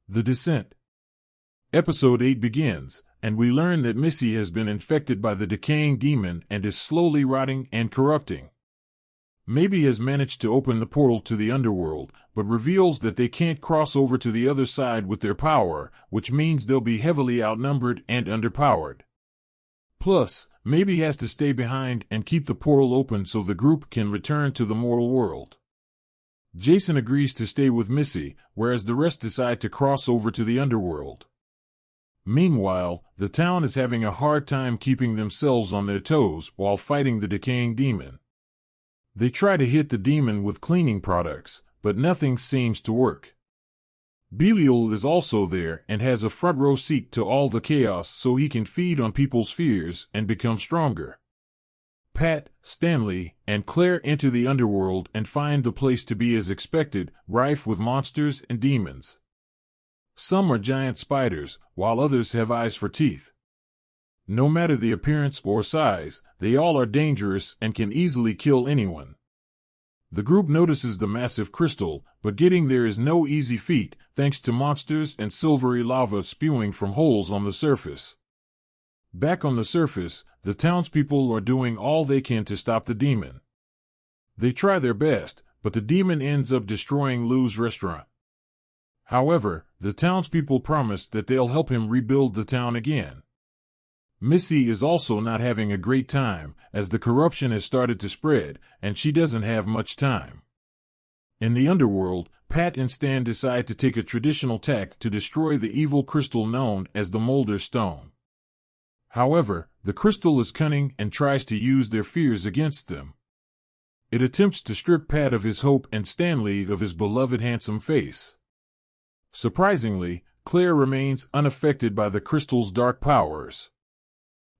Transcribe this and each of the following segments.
The Descent. Episode 8 begins, and we learn that Missy has been infected by the decaying demon and is slowly rotting and corrupting. Maybe has managed to open the portal to the underworld, but reveals that they can't cross over to the other side with their power, which means they'll be heavily outnumbered and underpowered. Plus, Maybe has to stay behind and keep the portal open so the group can return to the mortal world. Jason agrees to stay with Missy, whereas the rest decide to cross over to the underworld. Meanwhile, the town is having a hard time keeping themselves on their toes while fighting the decaying demon. They try to hit the demon with cleaning products, but nothing seems to work. Belial is also there and has a front row seat to all the chaos so he can feed on people's fears and become stronger. Pat, Stanley, and Claire enter the underworld and find the place to be as expected, rife with monsters and demons. Some are giant spiders, while others have eyes for teeth. No matter the appearance or size, they all are dangerous and can easily kill anyone. The group notices the massive crystal, but getting there is no easy feat, thanks to monsters and silvery lava spewing from holes on the surface. Back on the surface, the townspeople are doing all they can to stop the demon. They try their best, but the demon ends up destroying Lou's restaurant. However, the townspeople promise that they'll help him rebuild the town again. Missy is also not having a great time, as the corruption has started to spread, and she doesn't have much time. In the underworld, Pat and Stan decide to take a traditional tack to destroy the evil crystal known as the Molder Stone. However, the crystal is cunning and tries to use their fears against them. It attempts to strip Pat of his hope and Stanley of his beloved handsome face. Surprisingly, Claire remains unaffected by the crystal's dark powers.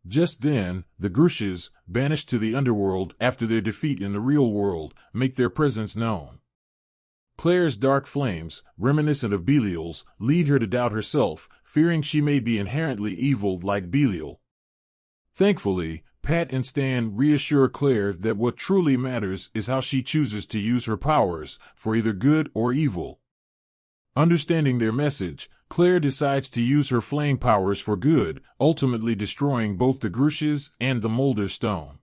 Just then, the Grushes, banished to the underworld after their defeat in the real world, make their presence known. Claire's dark flames, reminiscent of Belial's, lead her to doubt herself, fearing she may be inherently evil like Belial. Thankfully, Pat and Stan reassure Claire that what truly matters is how she chooses to use her powers, for either good or evil. Understanding their message, Claire decides to use her flame powers for good, ultimately destroying both the Grushes and the Molder Stone.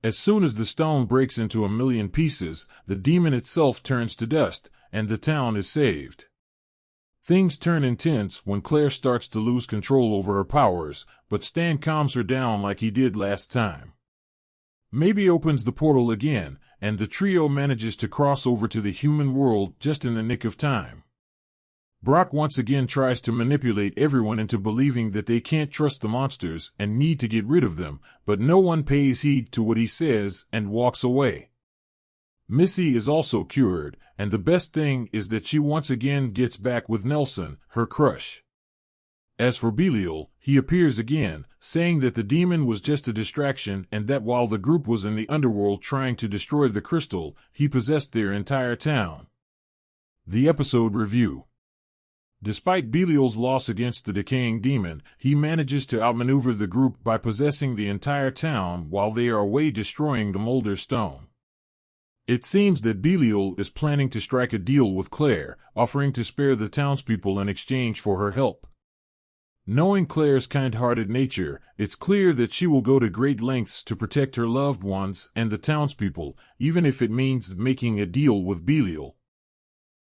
As soon as the stone breaks into 1,000,000 pieces, the demon itself turns to dust, and the town is saved. Things turn intense when Claire starts to lose control over her powers, but Stan calms her down like he did last time. Maybe opens the portal again, and the trio manages to cross over to the human world just in the nick of time. Brock once again tries to manipulate everyone into believing that they can't trust the monsters and need to get rid of them, but no one pays heed to what he says and walks away. Missy is also cured, and the best thing is that she once again gets back with Nelson, her crush. As for Belial, he appears again, saying that the demon was just a distraction and that while the group was in the underworld trying to destroy the crystal, he possessed their entire town. The episode review. Despite Belial's loss against the decaying demon, he manages to outmaneuver the group by possessing the entire town while they are away destroying the Molder Stone. It seems that Belial is planning to strike a deal with Claire, offering to spare the townspeople in exchange for her help. Knowing Claire's kind-hearted nature, it's clear that she will go to great lengths to protect her loved ones and the townspeople, even if it means making a deal with Belial.